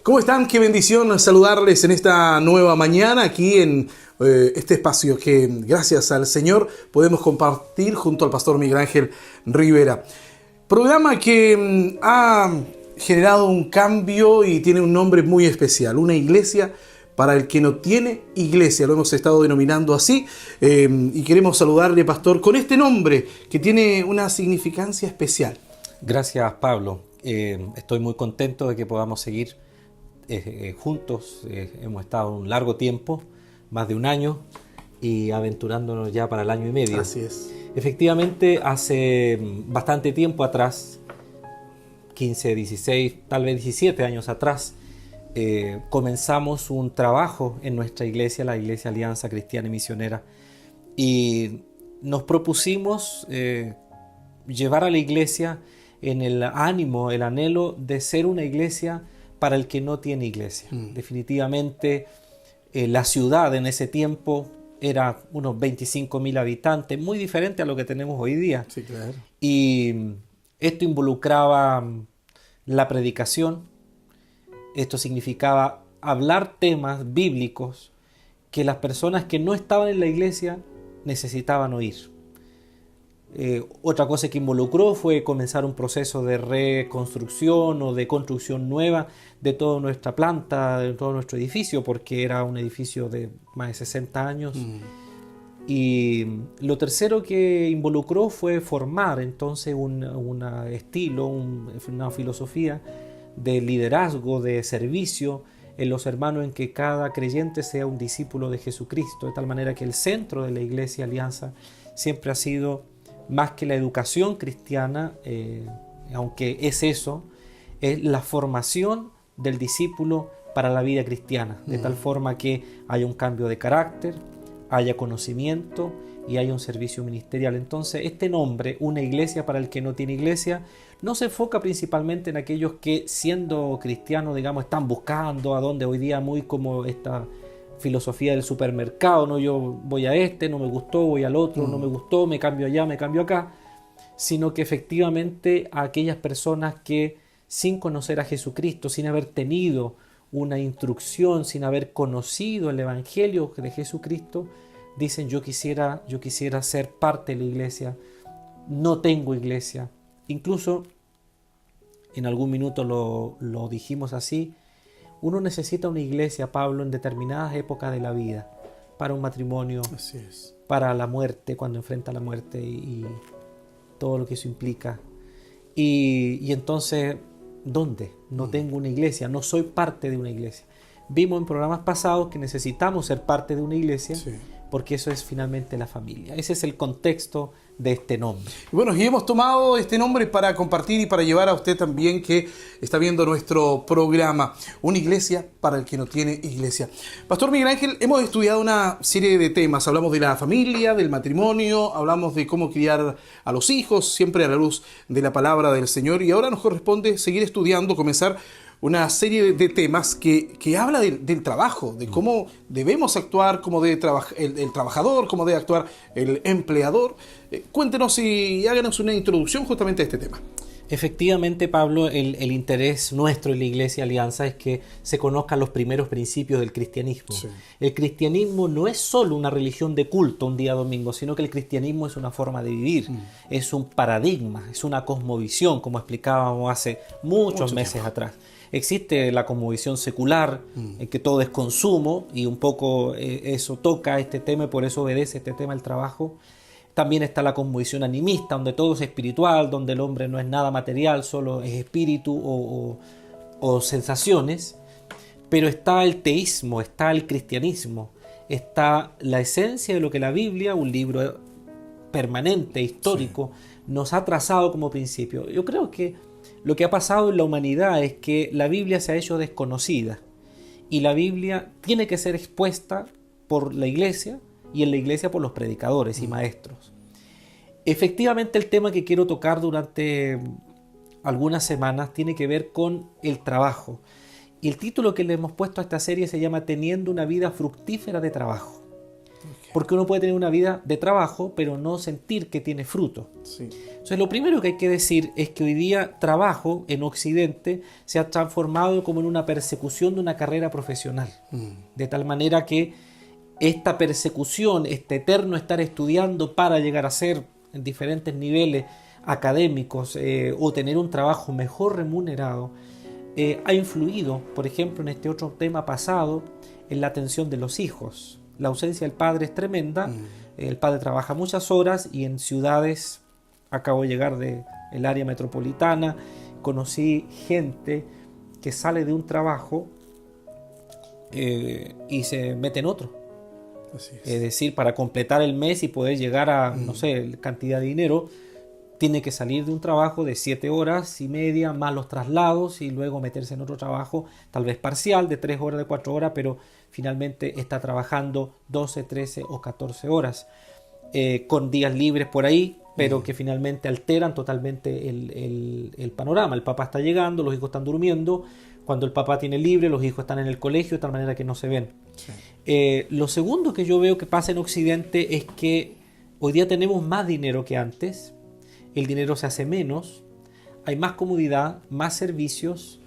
¿Cómo están? Qué bendición saludarles en esta nueva mañana aquí en este espacio que gracias al Señor podemos compartir junto al pastor Miguel Ángel Rivera. Programa que ha generado un cambio y tiene un nombre muy especial, una iglesia para el que no tiene iglesia, lo hemos estado denominando así, y queremos saludarle, pastor, con este nombre que tiene una significancia especial. Gracias, Pablo. Estoy muy contento de que podamos seguir juntos. Hemos estado un largo tiempo, más de un año, y aventurándonos ya para el año y medio. Así es. Efectivamente, hace bastante tiempo atrás, 15, 16, tal vez 17 años atrás, comenzamos un trabajo en nuestra iglesia, la Iglesia Alianza Cristiana y Misionera, y nos propusimos llevar a la iglesia en el ánimo, el anhelo de ser una iglesia para el que no tiene iglesia. Definitivamente la ciudad en ese tiempo era unos 25.000 habitantes, muy diferente a lo que tenemos hoy día. Sí, claro. Y esto involucraba la predicación, esto significaba hablar temas bíblicos que las personas que no estaban en la iglesia necesitaban oír. Otra cosa que involucró fue comenzar un proceso de reconstrucción o de construcción nueva de toda nuestra planta, de todo nuestro edificio, porque era un edificio de más de 60 años. Y lo tercero que involucró fue formar entonces un estilo, una filosofía de liderazgo, de servicio en los hermanos, en que cada creyente sea un discípulo de Jesucristo, de tal manera que el centro de la Iglesia Alianza siempre ha sido, más que la educación cristiana, aunque es eso, es la formación del discípulo para la vida cristiana, de tal forma que haya un cambio de carácter, haya conocimiento y haya un servicio ministerial. Entonces, este nombre, una iglesia para el que no tiene iglesia, no se enfoca principalmente en aquellos que, siendo cristianos, digamos, están buscando a dónde hoy día, muy como esta filosofía del supermercado, ¿no? Yo voy a este, no me gustó, voy al otro, no me gustó, me cambio allá, me cambio acá, sino que efectivamente a aquellas personas que, sin conocer a Jesucristo, sin haber tenido una instrucción, sin haber conocido el Evangelio de Jesucristo, dicen: yo quisiera ser parte de la iglesia, no tengo iglesia. Incluso en algún minuto lo dijimos así: uno necesita una iglesia, Pablo, en determinadas épocas de la vida, para un matrimonio, Así es. para la muerte, cuando enfrenta la muerte y todo lo que eso implica. Y entonces, ¿dónde? No tengo una iglesia, no soy parte de una iglesia. Vimos en programas pasados que necesitamos ser parte de una iglesia, Sí. porque eso es finalmente la familia. Ese es el contexto de este nombre. Bueno, y hemos tomado este nombre para compartir y para llevar a usted también que está viendo nuestro programa, una iglesia para el que no tiene iglesia. Pastor Miguel Ángel, hemos estudiado una serie de temas. Hablamos de la familia, del matrimonio, hablamos de cómo criar a los hijos, siempre a la luz de la palabra del Señor. Y ahora nos corresponde seguir estudiando, comenzar una serie de temas que habla del trabajo, de cómo debemos actuar, cómo debe trabajar el trabajador, cómo debe actuar el empleador. Cuéntenos y háganos una introducción justamente a este tema. Efectivamente, Pablo, el interés nuestro en la Iglesia Alianza es que se conozcan los primeros principios del cristianismo. Sí. El cristianismo no es solo una religión de culto un día domingo, sino que el cristianismo es una forma de vivir, es un paradigma, es una cosmovisión, como explicábamos hace muchos meses atrás. Existe la cosmovisión secular, en que todo es consumo, y un poco eso toca este tema y por eso obedece este tema el trabajo. También está la cosmovisión animista, donde todo es espiritual, donde el hombre no es nada material, solo es espíritu o sensaciones. Pero está el teísmo, está el cristianismo, está la esencia de lo que la Biblia, un libro permanente, histórico, nos ha trazado como principio. Yo creo que lo que ha pasado en la humanidad es que la Biblia se ha hecho desconocida y la Biblia tiene que ser expuesta por la iglesia y en la iglesia por los predicadores y maestros. Efectivamente, el tema que quiero tocar durante algunas semanas tiene que ver con el trabajo. Y el título que le hemos puesto a esta serie se llama Teniendo una vida fructífera de trabajo. Porque uno puede tener una vida de trabajo, pero no sentir que tiene fruto. Sí. Entonces, lo primero que hay que decir es que hoy día trabajo en Occidente se ha transformado como en una persecución de una carrera profesional. De tal manera que esta persecución, este eterno estar estudiando para llegar a ser en diferentes niveles académicos o tener un trabajo mejor remunerado, ha influido, por ejemplo, en este otro tema pasado, en la atención de los hijos. La ausencia del padre es tremenda. El padre trabaja muchas horas y en ciudades, acabo de llegar del área metropolitana, conocí gente que sale de un trabajo y se mete en otro. Así Es decir, para completar el mes y poder llegar a, no sé, cantidad de dinero, tiene que salir de un trabajo de 7 horas y media, más los traslados, y luego meterse en otro trabajo, tal vez parcial, de 3 horas, de 4 horas, pero finalmente está trabajando 12, 13 o 14 horas, con días libres por ahí, pero que finalmente alteran totalmente el panorama. El papá está llegando, los hijos están durmiendo. Cuando el papá tiene libre, los hijos están en el colegio, de tal manera que no se ven. Sí. Lo segundo que yo veo que pasa en Occidente es que hoy día tenemos más dinero que antes. El dinero se hace menos, hay más comodidad, más servicios,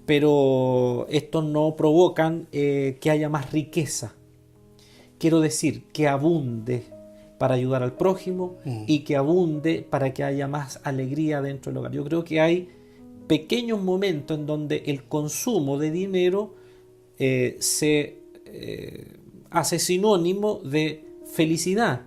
pero estos no provocan que haya más riqueza. Quiero decir, que abunde para ayudar al prójimo y que abunde para que haya más alegría dentro del hogar. Yo creo que hay pequeños momentos en donde el consumo de dinero se hace sinónimo de felicidad,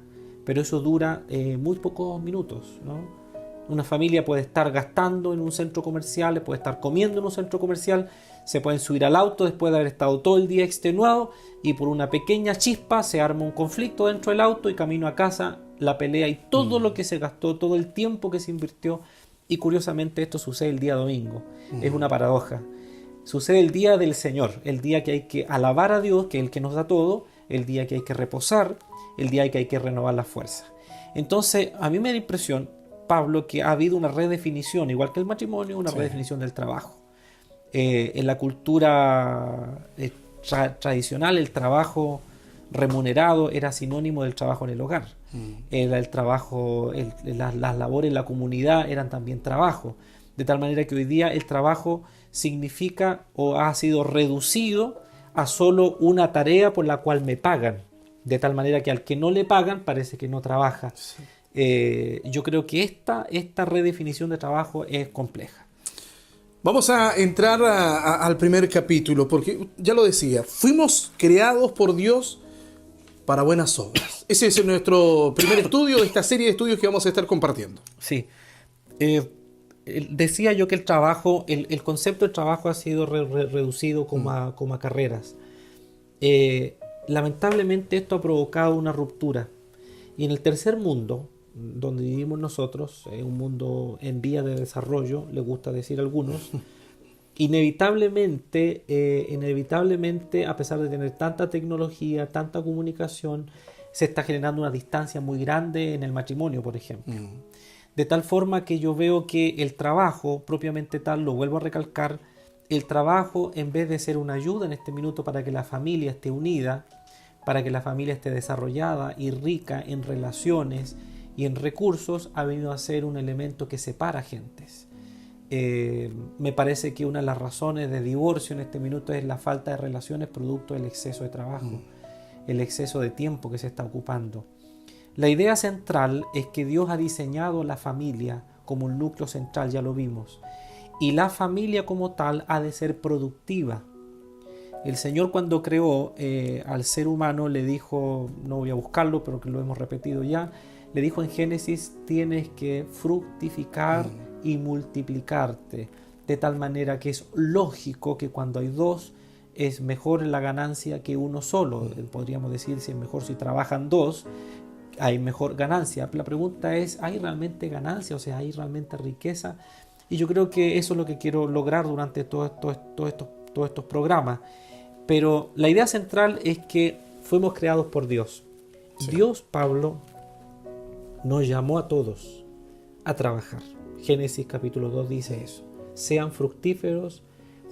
pero eso dura muy pocos minutos, ¿no? Una familia puede estar gastando en un centro comercial, puede estar comiendo en un centro comercial, se pueden subir al auto después de haber estado todo el día extenuado y por una pequeña chispa se arma un conflicto dentro del auto y camino a casa la pelea y todo lo que se gastó, todo el tiempo que se invirtió. Y curiosamente esto sucede el día domingo. Es una paradoja. Sucede el día del Señor, el día que hay que alabar a Dios, que es el que nos da todo, el día que hay que reposar, el día que hay que renovar las fuerzas. Entonces, a mí me da impresión, Pablo, que ha habido una redefinición, igual que el matrimonio, una redefinición del trabajo. En la cultura tradicional, el trabajo remunerado era sinónimo del trabajo en el hogar. Era el trabajo, las labores en la comunidad eran también trabajo. De tal manera que hoy día el trabajo significa o ha sido reducido a solo una tarea por la cual me pagan. De tal manera que al que no le pagan parece que no trabaja. Sí. Yo creo que esta redefinición de trabajo es compleja. Vamos a entrar al primer capítulo, porque ya lo decía, fuimos creados por Dios para buenas obras. Ese es nuestro primer estudio de esta serie de estudios que vamos a estar compartiendo. Sí. Decía yo que el trabajo, el concepto de trabajo ha sido reducido como a carreras. Lamentablemente esto ha provocado una ruptura. Y en el tercer mundo, donde vivimos nosotros, un mundo en vía de desarrollo, le gusta decir a algunos, inevitablemente, a pesar de tener tanta tecnología, tanta comunicación, se está generando una distancia muy grande en el matrimonio, por ejemplo. De tal forma que yo veo que el trabajo, propiamente tal, lo vuelvo a recalcar, el trabajo, en vez de ser una ayuda en este minuto para que la familia esté unida, para que la familia esté desarrollada y rica en relaciones y en recursos, ha venido a ser un elemento que separa gentes. Me parece que una de las razones de divorcio en este minuto es la falta de relaciones producto del exceso de trabajo, el exceso de tiempo que se está ocupando. La idea central es que Dios ha diseñado la familia como un núcleo central, ya lo vimos, y la familia como tal ha de ser productiva. El Señor, cuando creó al ser humano, le dijo, no voy a buscarlo, pero que lo hemos repetido ya, le dijo en Génesis, tienes que fructificar y multiplicarte, de tal manera que es lógico que cuando hay dos, es mejor la ganancia que uno solo. Podríamos decir, si es mejor si trabajan dos, hay mejor ganancia. La pregunta es, ¿hay realmente ganancia? O sea, ¿hay realmente riqueza? Y yo creo que eso es lo que quiero lograr durante todos estos programas. Pero la idea central es que fuimos creados por Dios. Sí. Dios, Pablo, nos llamó a todos a trabajar. Génesis capítulo 2 dice eso. Sean fructíferos,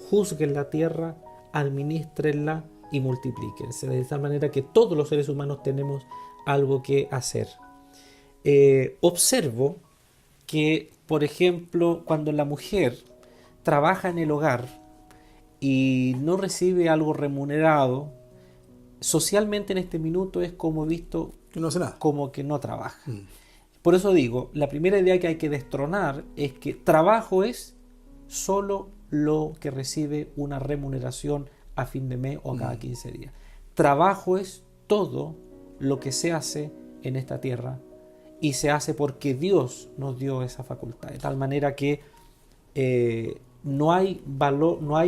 juzguen la tierra, administrenla y multiplíquense, de tal manera que todos los seres humanos tenemos algo que hacer. Observo que, por ejemplo, cuando la mujer trabaja en el hogar y no recibe algo remunerado, socialmente en este minuto es como visto Que no hace nada. como que no trabaja. Por eso digo, la primera idea que hay que destronar es que trabajo es solo lo que recibe una remuneración a fin de mes o cada 15 días. Trabajo es todo lo que se hace en esta tierra y se hace porque Dios nos dio esa facultad, de tal manera que no hay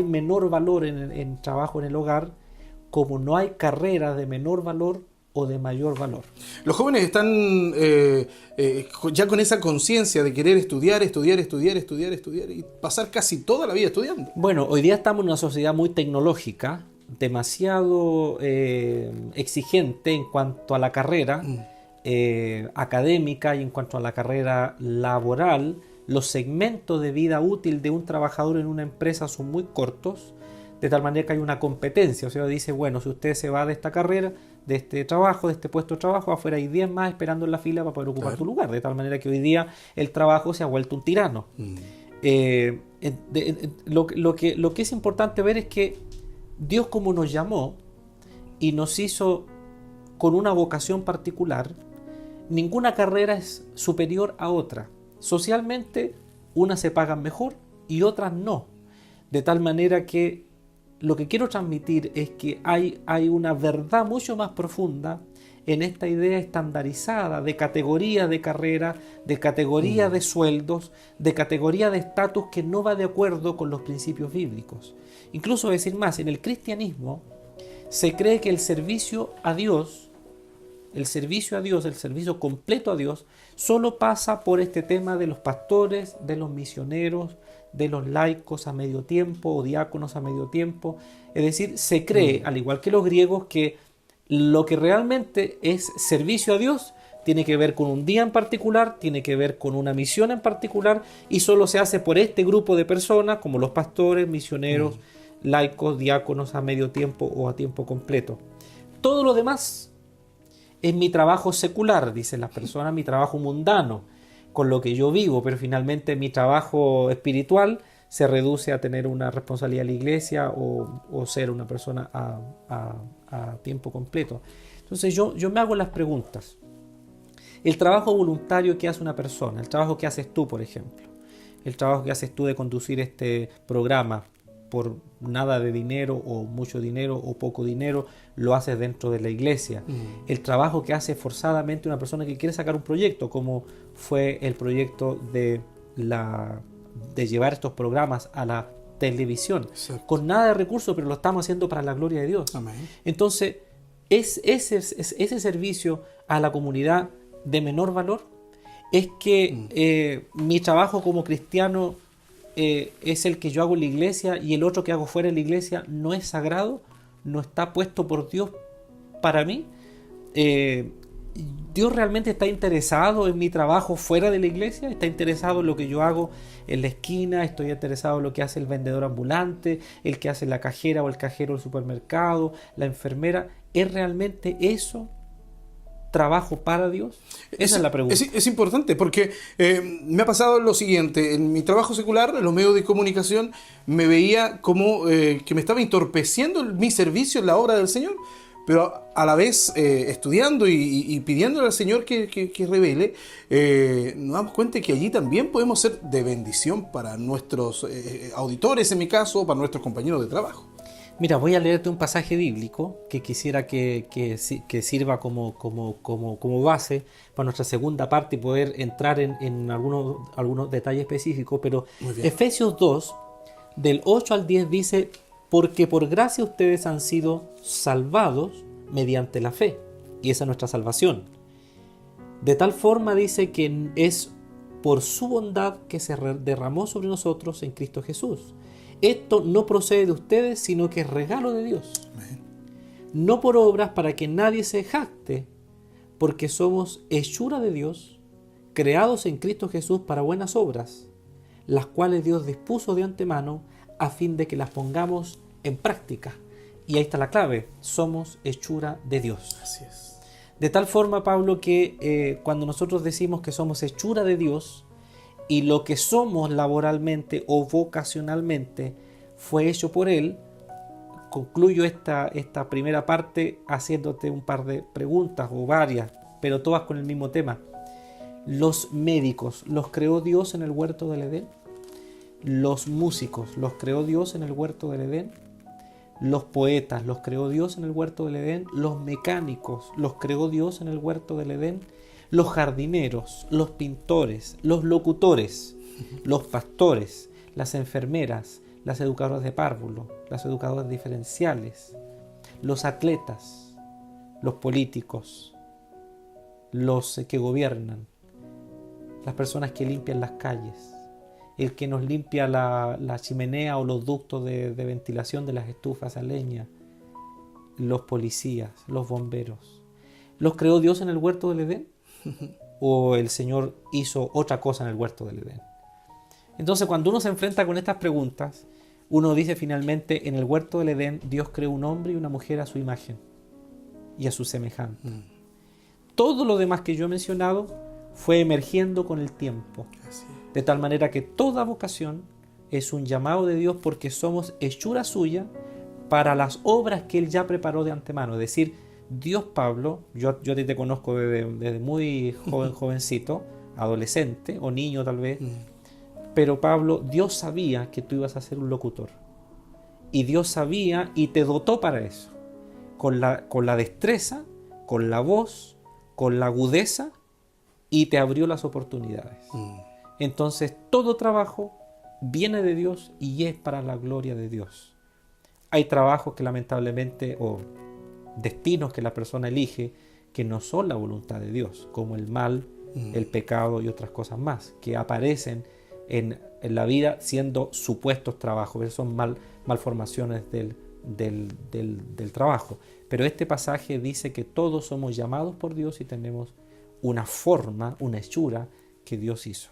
menor valor en trabajo en el hogar, como no hay carrera de menor valor o de mayor valor. Los jóvenes están ya con esa conciencia de querer estudiar y pasar casi toda la vida estudiando. Bueno, hoy día estamos en una sociedad muy tecnológica, demasiado exigente en cuanto a la carrera académica y en cuanto a la carrera laboral. Los segmentos de vida útil de un trabajador en una empresa son muy cortos, de tal manera que hay una competencia. O sea, dice, bueno, si usted se va de esta carrera, de este trabajo, de este puesto de trabajo, afuera hay 10 más esperando en la fila para poder ocupar tu lugar. De tal manera que hoy día el trabajo se ha vuelto un tirano. Lo que es importante ver es que Dios, como nos llamó y nos hizo con una vocación particular, ninguna carrera es superior a otra. Socialmente, unas se pagan mejor y otras no. De tal manera que lo que quiero transmitir es que hay una verdad mucho más profunda en esta idea estandarizada de categoría de carrera, de categoría de sueldos, de categoría de estatus que no va de acuerdo con los principios bíblicos. Incluso decir más, en el cristianismo se cree que el servicio a Dios, el servicio completo a Dios, solo pasa por este tema de los pastores, de los misioneros, de los laicos a medio tiempo o diáconos a medio tiempo. Es decir, se cree, al igual que los griegos, que lo que realmente es servicio a Dios tiene que ver con un día en particular, tiene que ver con una misión en particular y solo se hace por este grupo de personas como los pastores, misioneros, laicos, diáconos a medio tiempo o a tiempo completo. Todo lo demás es mi trabajo secular, dicen las personas, mi trabajo mundano, con lo que yo vivo, pero finalmente mi trabajo espiritual se reduce a tener una responsabilidad en la iglesia o ser una persona a tiempo completo. Entonces yo me hago las preguntas. El trabajo voluntario que hace una persona, el trabajo que haces tú, por ejemplo, el trabajo que haces tú de conducir este programa por nada de dinero o mucho dinero o poco dinero, lo haces dentro de la iglesia. El trabajo que hace forzadamente una persona que quiere sacar un proyecto, como fue el proyecto de llevar estos programas a la televisión. Exacto. Con nada de recursos, pero lo estamos haciendo para la gloria de Dios. Amén. Entonces, ¿es ese servicio a la comunidad de menor valor? ¿Es que mi trabajo como cristiano es el que yo hago en la iglesia y el otro que hago fuera de la iglesia no es sagrado? ¿No está puesto por Dios para mí? ¿Dios realmente está interesado en mi trabajo fuera de la iglesia? ¿Está interesado en lo que yo hago en la esquina? ¿Estoy interesado en lo que hace el vendedor ambulante, el que hace la cajera o el cajero del supermercado, la enfermera? ¿Es realmente eso trabajo para Dios? Esa es la pregunta. Es importante porque me ha pasado lo siguiente. En mi trabajo secular, en los medios de comunicación, me veía como que me estaba entorpeciendo mi servicio en la obra del Señor, pero a la vez estudiando y pidiéndole al Señor que revele, nos damos cuenta que allí también podemos ser de bendición para nuestros auditores, en mi caso, para nuestros compañeros de trabajo. Mira, voy a leerte un pasaje bíblico que quisiera que sirva como base para nuestra segunda parte y poder entrar en algunos detalles específicos, pero Efesios 2, del 8 al 10 dice: porque por gracia ustedes han sido salvados mediante la fe, y esa es nuestra salvación. De tal forma dice que es por su bondad que se derramó sobre nosotros en Cristo Jesús. Esto no procede de ustedes, sino que es regalo de Dios. Amén. No por obras para que nadie se jacte, porque somos hechura de Dios, creados en Cristo Jesús para buenas obras, las cuales Dios dispuso de antemano a fin de que las pongamos en práctica. Y ahí está la clave, somos hechura de Dios. Así es. De tal forma, Pablo, que cuando nosotros decimos que somos hechura de Dios y lo que somos laboralmente o vocacionalmente fue hecho por Él, concluyo esta primera parte haciéndote un par de preguntas o varias, pero todas con el mismo tema. ¿Los médicos los creó Dios en el huerto del Edén? ¿Los músicos los creó Dios en el huerto del Edén? ¿Los poetas los creó Dios en el huerto del Edén? ¿Los mecánicos los creó Dios en el huerto del Edén? ¿Los jardineros, los pintores, los locutores, los pastores, las enfermeras, las educadoras de párvulo, las educadoras diferenciales, los atletas, los políticos, los que gobiernan, las personas que limpian las calles, el que nos limpia la chimenea o los ductos de ventilación de las estufas a leña, los policías, los bomberos? ¿Los creó Dios en el huerto del Edén? ¿O el Señor hizo otra cosa en el huerto del Edén? Entonces, cuando uno se enfrenta con estas preguntas, uno dice finalmente, en el huerto del Edén Dios creó un hombre y una mujer a su imagen y a su semejanza. Todo lo demás que yo he mencionado fue emergiendo con el tiempo. De tal manera que toda vocación es un llamado de Dios porque somos hechura suya para las obras que Él ya preparó de antemano. Es decir, Dios, Pablo, yo a ti te conozco desde muy jovencito, adolescente o niño tal vez, pero Pablo, Dios sabía que tú ibas a ser un locutor. Y Dios sabía y te dotó para eso. Con la destreza, con la voz, con la agudeza, y te abrió las oportunidades. Entonces todo trabajo viene de Dios y es para la gloria de Dios. Hay trabajos que lamentablemente, o destinos que la persona elige, que no son la voluntad de Dios, como el mal, el pecado y otras cosas más, que aparecen en la vida siendo supuestos trabajos. Esas son malformaciones del trabajo. Pero este pasaje dice que todos somos llamados por Dios y tenemos una forma, una hechura que Dios hizo.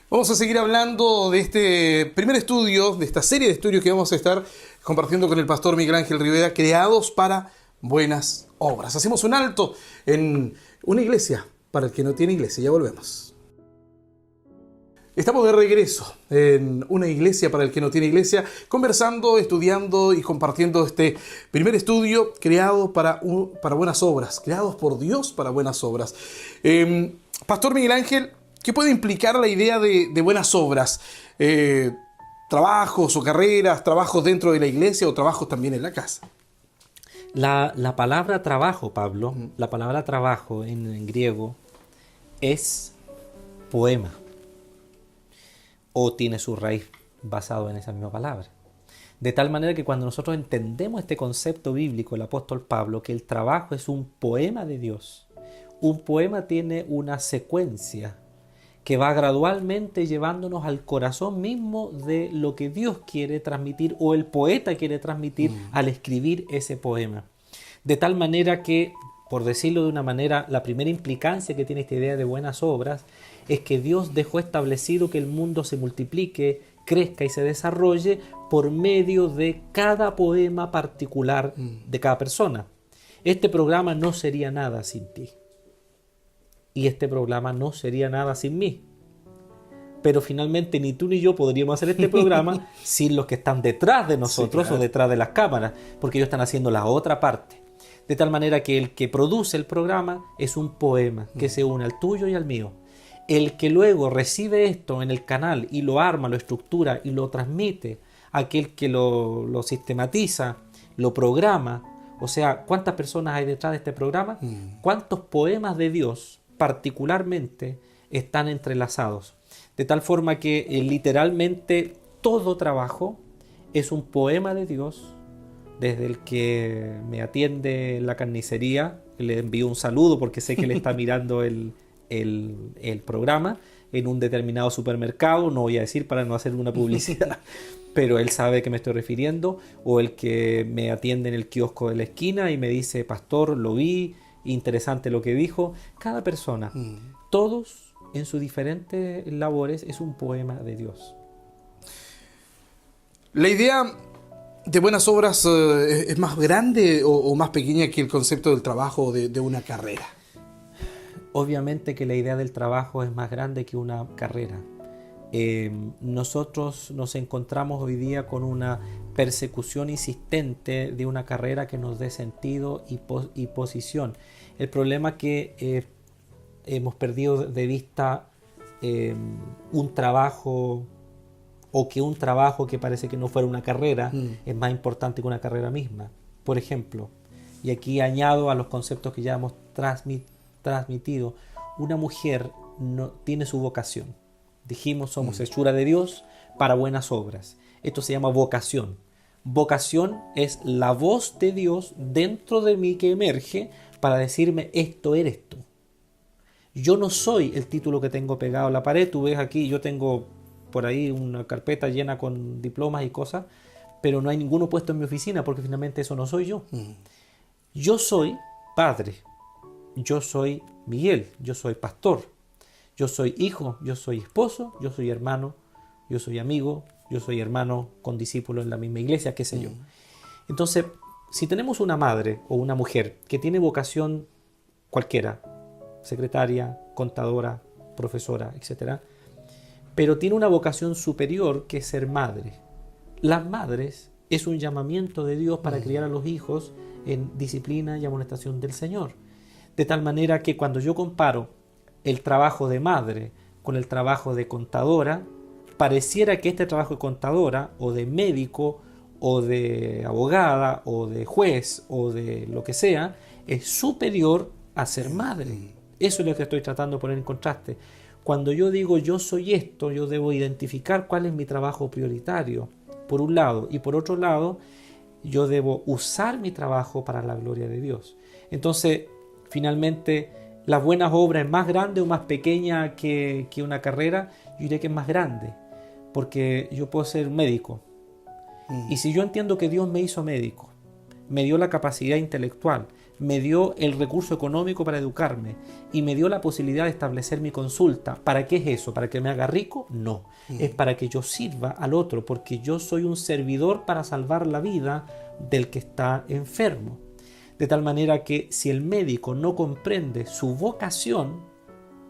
Vamos a seguir hablando de este primer estudio, de esta serie de estudios que vamos a estar compartiendo con el pastor Miguel Ángel Rivera, creados para buenas obras. Hacemos un alto en una iglesia para el que no tiene iglesia. Ya volvemos. Estamos de regreso en una iglesia para el que no tiene iglesia, conversando, estudiando y compartiendo este primer estudio creado para buenas obras, creados por Dios para buenas obras. Pastor Miguel Ángel, ¿qué puede implicar la idea de buenas obras? ¿Trabajos o carreras, trabajos dentro de la iglesia o trabajos también en la casa? La palabra trabajo, Pablo, la palabra trabajo en griego es poema, o tiene su raíz basado en esa misma palabra. De tal manera que cuando nosotros entendemos este concepto bíblico, el apóstol Pablo, que el trabajo es un poema de Dios, un poema tiene una secuencia que va gradualmente llevándonos al corazón mismo de lo que Dios quiere transmitir o el poeta quiere transmitir al escribir ese poema. De tal manera que, por decirlo de una manera, la primera implicancia que tiene esta idea de buenas obras es que Dios dejó establecido que el mundo se multiplique, crezca y se desarrolle por medio de cada poema particular de cada persona. Este programa no sería nada sin ti. Y este programa no sería nada sin mí. Pero finalmente ni tú ni yo podríamos hacer este programa sin los que están detrás de nosotros, sí, claro, o detrás de las cámaras, porque ellos están haciendo la otra parte. De tal manera que el que produce el programa es un poema que se une al tuyo y al mío. El que luego recibe esto en el canal y lo arma, lo estructura y lo transmite, aquel que lo sistematiza, lo programa. O sea, ¿cuántas personas hay detrás de este programa? ¿Cuántos poemas de Dios particularmente están entrelazados? De tal forma que literalmente todo trabajo es un poema de Dios. Desde el que me atiende en la carnicería, le envío un saludo porque sé que le está mirando el programa en un determinado supermercado, no voy a decir para no hacer una publicidad, pero él sabe que me estoy refiriendo, o el que me atiende en el kiosco de la esquina y me dice, pastor, lo vi, interesante lo que dijo. Cada persona, todos en sus diferentes labores, es un poema de Dios. La idea de buenas obras es más grande o más pequeña que el concepto del trabajo de una carrera? Obviamente que la idea del trabajo es más grande que una carrera. Nosotros nos encontramos hoy día con una persecución insistente de una carrera que nos dé sentido y posición. El problema es que hemos perdido de vista un trabajo, o que un trabajo que parece que no fuera una carrera es más importante que una carrera misma. Por ejemplo, y aquí añado a los conceptos que ya hemos transmitido, una mujer no tiene su vocación. Dijimos, somos hechura de Dios para buenas obras. Esto se llama vocación. Vocación es la voz de Dios dentro de mí que emerge para decirme, esto eres tú. Yo no soy el título que tengo pegado a la pared. Tú ves aquí, yo tengo por ahí una carpeta llena con diplomas y cosas, pero no hay ninguno puesto en mi oficina porque finalmente eso no soy yo. Yo soy padre, yo soy Miguel, yo soy pastor, yo soy hijo, yo soy esposo, yo soy hermano, yo soy amigo, yo soy hermano con discípulos en la misma iglesia, qué sé yo. Entonces, si tenemos una madre o una mujer que tiene vocación cualquiera, secretaria, contadora, profesora, etcétera, pero tiene una vocación superior que es ser madre. Las madres es un llamamiento de Dios para criar a los hijos en disciplina y amonestación del Señor. De tal manera que cuando yo comparo el trabajo de madre con el trabajo de contadora, pareciera que este trabajo de contadora o de médico o de abogada o de juez o de lo que sea es superior a ser madre. Eso es lo que estoy tratando de poner en contraste. Cuando yo digo yo soy esto, yo debo identificar cuál es mi trabajo prioritario, por un lado, y por otro lado, yo debo usar mi trabajo para la gloria de Dios. Entonces, finalmente, las buenas obras es más grande o más pequeña que una carrera. Yo diré que es más grande, porque yo puedo ser médico. Y si yo entiendo que Dios me hizo médico, me dio la capacidad intelectual, me dio el recurso económico para educarme y me dio la posibilidad de establecer mi consulta. ¿Para qué es eso? ¿Para que me haga rico? No. Es para que yo sirva al otro, porque yo soy un servidor para salvar la vida del que está enfermo. De tal manera que si el médico no comprende su vocación,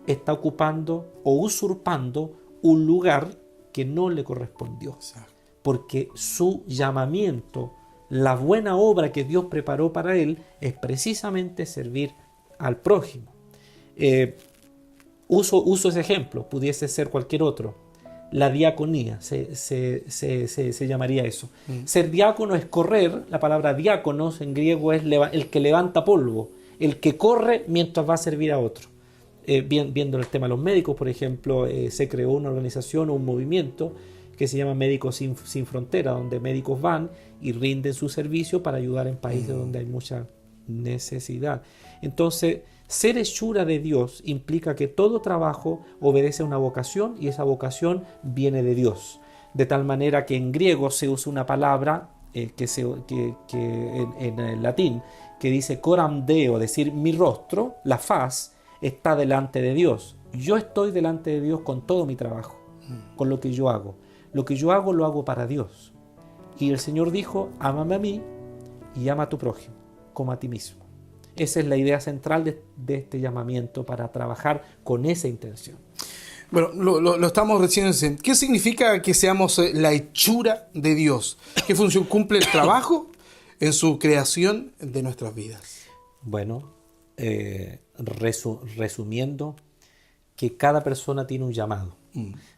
está ocupando o usurpando un lugar que no le correspondió. Porque su llamamiento, la buena obra que Dios preparó para él, es precisamente servir al prójimo. Uso ese ejemplo, pudiese ser cualquier otro. La diaconía, se llamaría eso. Ser diácono es correr. La palabra diáconos en griego es el que levanta polvo, el que corre mientras va a servir a otro. Viendo el tema de los médicos, por ejemplo, se creó una organización o un movimiento que se llama Médicos Sin Frontera, donde médicos van y rinden su servicio para ayudar en países donde hay mucha necesidad. Entonces, ser hechura de Dios implica que todo trabajo obedece a una vocación y esa vocación viene de Dios. De tal manera que en griego se usa una palabra en el latín que dice coram deo, es decir, mi rostro, la faz, está delante de Dios. Yo estoy delante de Dios con todo mi trabajo, con lo que yo hago. Lo que yo hago lo hago para Dios. Y el Señor dijo, ámame a mí y ama a tu prójimo, como a ti mismo. Esa es la idea central de este llamamiento para trabajar con esa intención. Bueno, lo estamos recién diciendo. ¿Qué significa que seamos la hechura de Dios? ¿Qué función cumple el trabajo en su creación de nuestras vidas? Bueno, resumiendo, que cada persona tiene un llamado.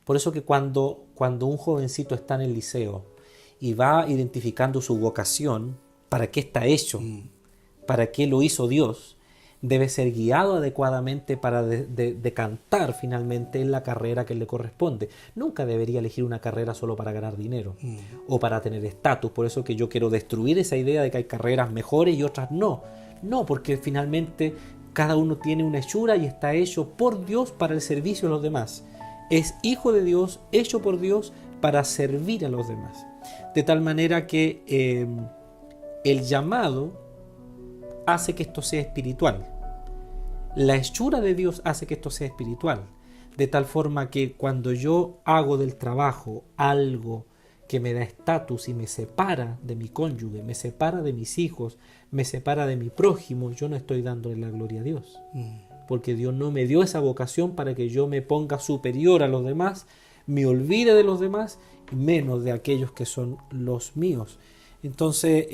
Por eso que cuando un jovencito está en el liceo y va identificando su vocación, para qué está hecho, para qué lo hizo Dios, debe ser guiado adecuadamente para decantar finalmente en la carrera que le corresponde. Nunca debería elegir una carrera solo para ganar dinero o para tener estatus. Por eso que yo quiero destruir esa idea de que hay carreras mejores y otras no. No, porque finalmente cada uno tiene una hechura y está hecho por Dios para el servicio de los demás. Es hijo de Dios, hecho por Dios para servir a los demás. De tal manera que el llamado hace que esto sea espiritual. La hechura de Dios hace que esto sea espiritual. De tal forma que cuando yo hago del trabajo algo que me da estatus y me separa de mi cónyuge, me separa de mis hijos, me separa de mi prójimo, yo no estoy dándole la gloria a Dios. Porque Dios no me dio esa vocación para que yo me ponga superior a los demás, me olvide de los demás, menos de aquellos que son los míos. Entonces,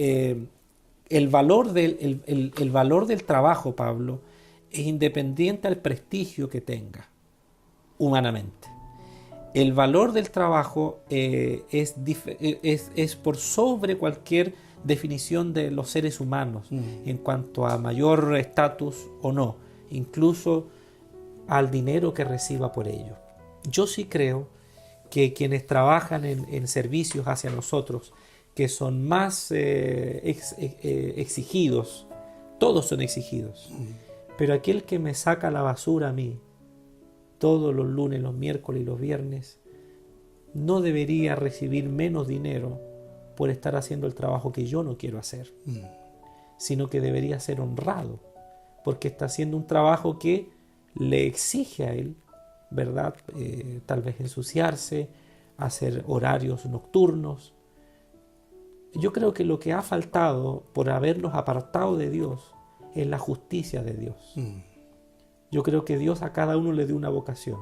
el valor del trabajo, Pablo, es independiente al prestigio que tenga humanamente. El valor del trabajo es por sobre cualquier definición de los seres humanos en cuanto a mayor estatus o no, incluso al dinero que reciba por ello. Yo sí creo que quienes trabajan en servicios hacia nosotros, que son más exigidos, todos son exigidos, pero aquel que me saca la basura a mí, todos los lunes, los miércoles y los viernes, no debería recibir menos dinero por estar haciendo el trabajo que yo no quiero hacer, sino que debería ser honrado, porque está haciendo un trabajo que le exige a él, ¿verdad? Tal vez ensuciarse, hacer horarios nocturnos. Yo creo que lo que ha faltado por haberlos apartado de Dios es la justicia de Dios. Yo creo que Dios a cada uno le dio una vocación.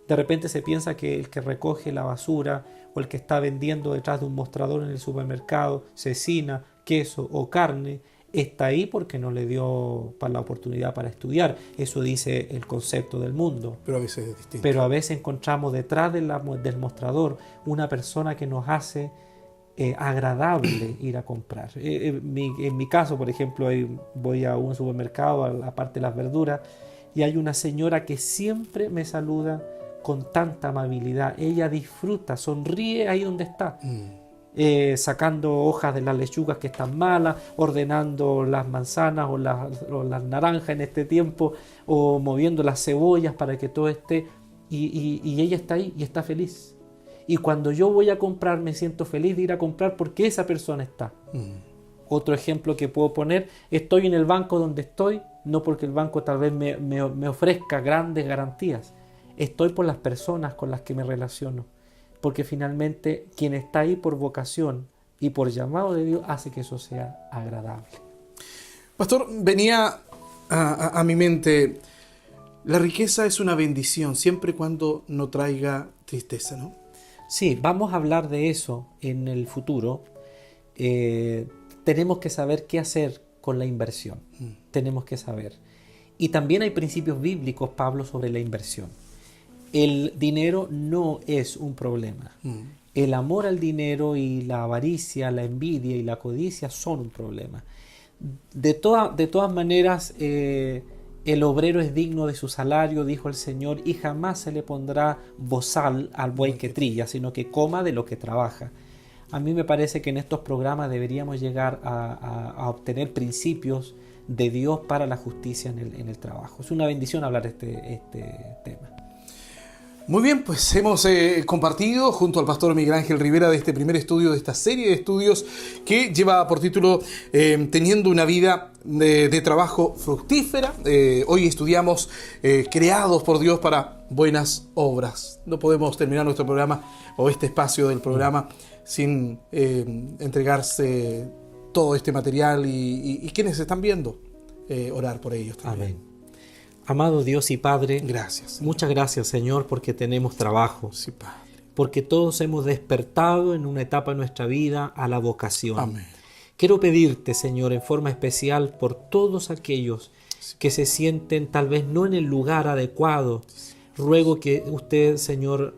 De repente se piensa que el que recoge la basura o el que está vendiendo detrás de un mostrador en el supermercado cecina, queso o carne está ahí porque no le dio la oportunidad para estudiar. Eso dice el concepto del mundo. Pero a veces es distinto. Pero a veces encontramos detrás del mostrador una persona que nos hace agradable ir a comprar. En mi caso, por ejemplo, voy a un supermercado, a la parte de las verduras, y hay una señora que siempre me saluda con tanta amabilidad. Ella disfruta, sonríe ahí donde está, sacando hojas de las lechugas que están malas, ordenando las manzanas o las naranjas en este tiempo, o moviendo las cebollas para que todo esté, y ella está ahí y está feliz. Y cuando yo voy a comprar me siento feliz de ir a comprar porque esa persona está. Otro ejemplo que puedo poner, estoy en el banco donde estoy, no porque el banco tal vez me ofrezca grandes garantías, estoy por las personas con las que me relaciono, porque finalmente quien está ahí por vocación y por llamado de Dios hace que eso sea agradable. Pastor, venía a mi mente, la riqueza es una bendición siempre y cuando no traiga tristeza, ¿no? Sí, vamos a hablar de eso en el futuro. Tenemos que saber qué hacer con la inversión. Tenemos que saber. Y también hay principios bíblicos, Pablo, sobre la inversión. El dinero no es un problema. El amor al dinero y la avaricia, la envidia y la codicia son un problema. De todas maneras, el obrero es digno de su salario, dijo el Señor, y jamás se le pondrá bozal al buey que trilla, sino que coma de lo que trabaja. A mí me parece que en estos programas deberíamos llegar a obtener principios de Dios para la justicia en el trabajo. Es una bendición hablar este tema. Muy bien, pues hemos compartido junto al pastor Miguel Ángel Rivera de este primer estudio, de esta serie de estudios que lleva por título Teniendo una vida de trabajo fructífera. Hoy estudiamos creados por Dios para buenas obras. No podemos terminar nuestro programa o este espacio del programa sin entregarse todo este material y quienes están viendo, orar por ellos también. Amén. Amado Dios y Padre, gracias, Señor. Muchas gracias, Señor, porque tenemos trabajo. Sí, Padre. Porque todos hemos despertado en una etapa de nuestra vida a la vocación. Amén. Quiero pedirte, Señor, en forma especial por todos aquellos que se sienten tal vez no en el lugar adecuado. Ruego que usted, Señor,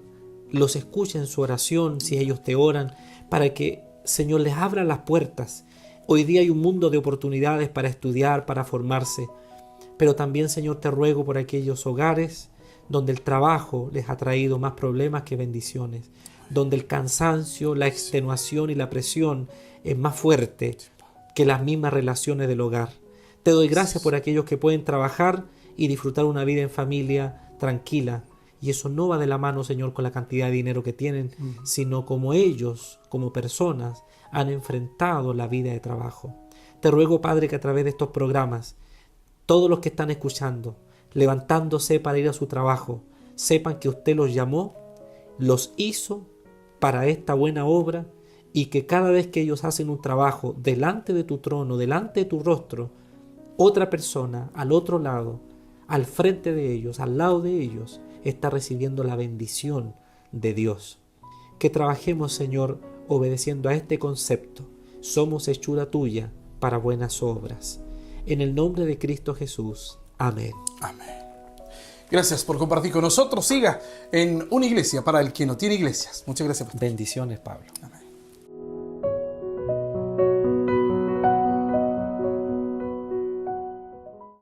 los escuche en su oración, si ellos te oran, para que, Señor, les abra las puertas. Hoy día hay un mundo de oportunidades para estudiar, para formarse. Pero también, Señor, te ruego por aquellos hogares donde el trabajo les ha traído más problemas que bendiciones, donde el cansancio, la extenuación y la presión es más fuerte que las mismas relaciones del hogar. Te doy gracias por aquellos que pueden trabajar y disfrutar una vida en familia tranquila. Y eso no va de la mano, Señor, con la cantidad de dinero que tienen, sino como ellos, como personas, han enfrentado la vida de trabajo. Te ruego, Padre, que a través de estos programas, todos los que están escuchando, levantándose para ir a su trabajo, sepan que usted los llamó, los hizo para esta buena obra, y que cada vez que ellos hacen un trabajo delante de tu trono, delante de tu rostro, otra persona al otro lado, al frente de ellos, al lado de ellos, está recibiendo la bendición de Dios. Que trabajemos, Señor, obedeciendo a este concepto. Somos hechura tuya para buenas obras. En el nombre de Cristo Jesús. Amén. Amén. Gracias por compartir con nosotros. Siga en Una Iglesia para el que no tiene iglesias. Muchas gracias, pastor. Bendiciones, Pablo. Amén.